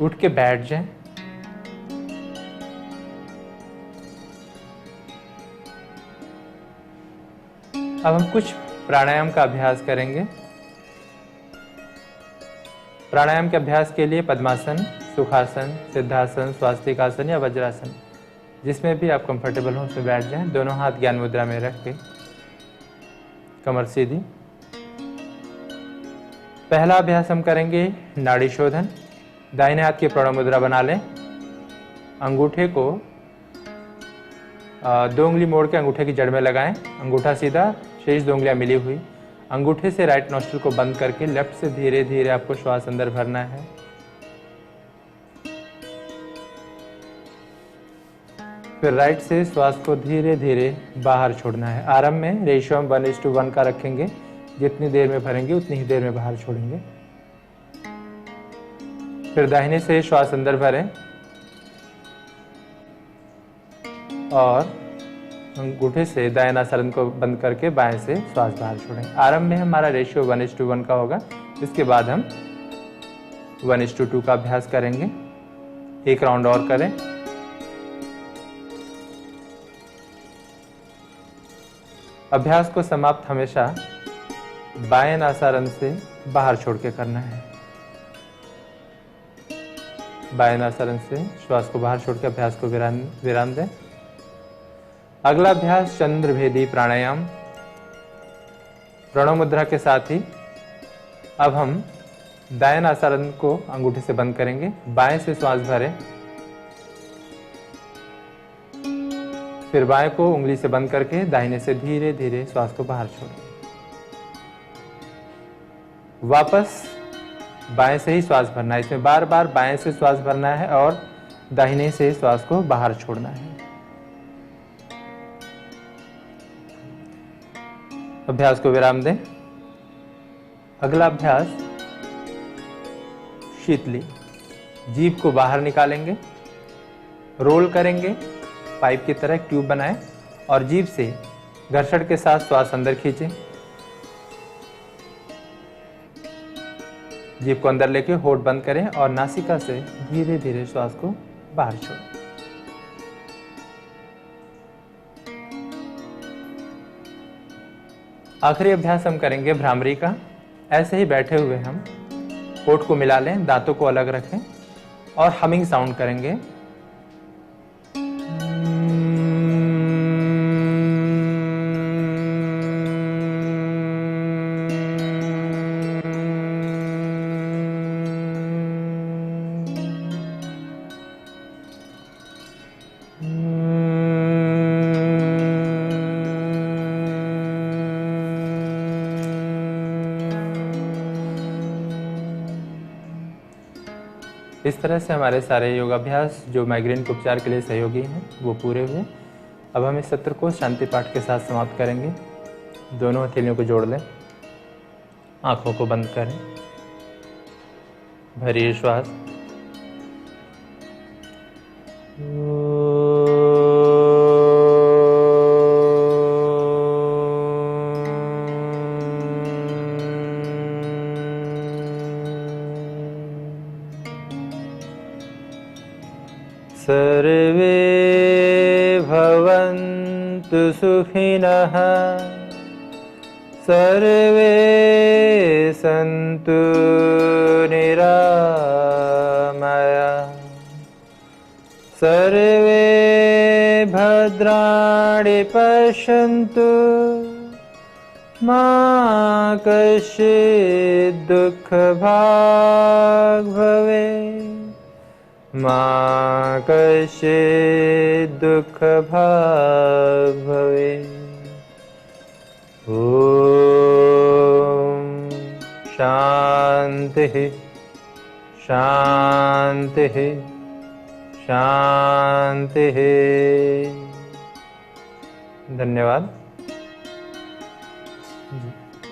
उठ के बैठ जाएं। अब हम कुछ प्राणायाम का अभ्यास करेंगे। प्राणायाम के अभ्यास के लिए पद्मासन, सुखासन, सिद्धासन, स्वास्तिकासन या वज्रासन, जिसमें भी आप कंफर्टेबल हो उसमें बैठ जाएं। दोनों हाथ ज्ञान मुद्रा में रख के कमर सीधी। पहला अभ्यास हम करेंगे नाड़ी शोधन। दाहिने हाथ की प्रणव मुद्रा बना लें। अंगूठे को 2 उंगली मोड़ के अंगूठे की जड़ में लगाएं। अंगूठा सीधा, शेष 2 उंगलियां मिली हुई। अंगूठे से राइट नोस्ट्रिल को बंद करके लेफ्ट से धीरे धीरे आपको श्वास अंदर भरना है। फिर राइट से श्वास को धीरे धीरे बाहर छोड़ना है। आरंभ में रेशियो हम 1:1 का रखेंगे। जितनी देर में भरेंगे उतनी ही देर में बाहर छोड़ेंगे। फिर दाहिने से श्वास अंदर भरें और अंगूठे से दाएं नासारंध्र को बंद करके बाएं से श्वास बाहर छोड़ें। आरंभ में हमारा रेशियो 1:1 का होगा। इसके बाद हम 1:2 का अभ्यास करेंगे। एक राउंड और करें। अभ्यास को समाप्त हमेशा बाएं नासारंध्र से बाहर छोड़ के करना है। बाएं नासारंध्र से श्वास को बाहर छोड़ के अभ्यास को विराम दें। अगला अभ्यास चंद्रभेदी प्राणायाम। प्रणव मुद्रा के साथ ही अब हम दाएं नासारंध्र को अंगूठे से बंद करेंगे, बाएं से श्वास भरें, फिर बाएं को उंगली से बंद करके दाहिने से धीरे धीरे श्वास को बाहर छोड़ें। वापस बाएं से ही श्वास भरना है। इसमें बार बार बाएं से श्वास भरना है और दाहिने से श्वास को बाहर छोड़ना है। अभ्यास को विराम दें। अगला अभ्यास शीतली। जीभ को बाहर निकालेंगे, रोल करेंगे, पाइप की तरह एक ट्यूब बनाएं और जीभ से घर्षण के साथ श्वास अंदर खींचें। जीभ को अंदर लेके होठ बंद करें और नासिका से धीरे धीरे श्वास को बाहर छोड़ें। आखिरी अभ्यास हम करेंगे भ्रामरी का। ऐसे ही बैठे हुए हम होठ को मिला लें, दांतों को अलग रखें और हमिंग साउंड करेंगे। इस तरह से हमारे सारे योगाभ्यास जो माइग्रेन के उपचार के लिए सहयोगी हैं वो पूरे हुए। अब हम इस सत्र को शांति पाठ के साथ समाप्त करेंगे। दोनों हथेलियों को जोड़ लें, आंखों को बंद करें, भरिए श्वास। सर्वे भवन्तु सुखिनः, सर्वे सन्तु निरामयाः, सर्वे भद्राणि पश्यन्तु, मा कश्चित् दुःखभाग् भवेत्, मा कश्चित् दुःखभाग् भवेत्। ॐ शान्तिः शान्तिः शान्तिः। धन्यवाद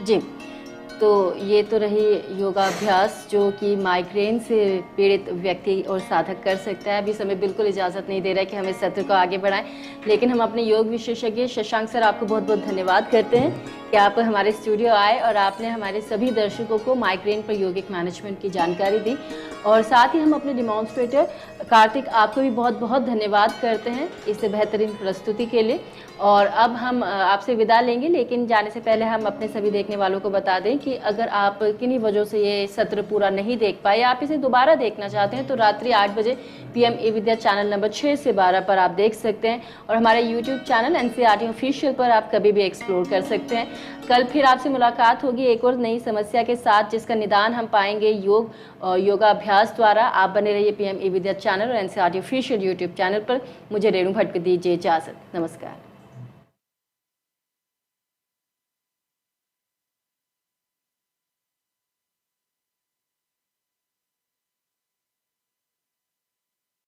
जी। तो ये तो रही योगाभ्यास जो कि माइग्रेन से पीड़ित व्यक्ति और साधक कर सकता है। अभी समय बिल्कुल इजाज़त नहीं दे रहा है कि हम इस सत्र को आगे बढ़ाएं, लेकिन हम अपने योग विशेषज्ञ शशांक सर आपको बहुत बहुत धन्यवाद करते हैं कि आप हमारे स्टूडियो आए और आपने हमारे सभी दर्शकों को माइग्रेन पर योगिक मैनेजमेंट की जानकारी दी। और साथ ही हम अपने डिमॉन्स्ट्रेटर कार्तिक आपको भी बहुत बहुत धन्यवाद करते हैं इस बेहतरीन प्रस्तुति के लिए। और अब हम आपसे विदा लेंगे, लेकिन जाने से पहले हम अपने सभी देखने वालों को बता दें कि अगर आप किन्हीं वजह से ये सत्र पूरा नहीं देख पाए या आप इसे दोबारा देखना चाहते हैं तो रात्रि 8 बजे PM ई विद्या चैनल नंबर 6 से 12 पर आप देख सकते हैं और हमारे YouTube चैनल NCERT ऑफिशियल पर आप कभी भी एक्सप्लोर कर सकते हैं। कल फिर आपसे मुलाकात होगी एक और नई समस्या के साथ जिसका निदान हम पाएंगे योग और योगाभ्यास द्वारा। आप बने रहिए PM ई विद्या चैनल और NCERT ऑफिशियल YouTube चैनल पर। मुझे रेणु भट्ट को दीजिए इजाज़त। नमस्कार।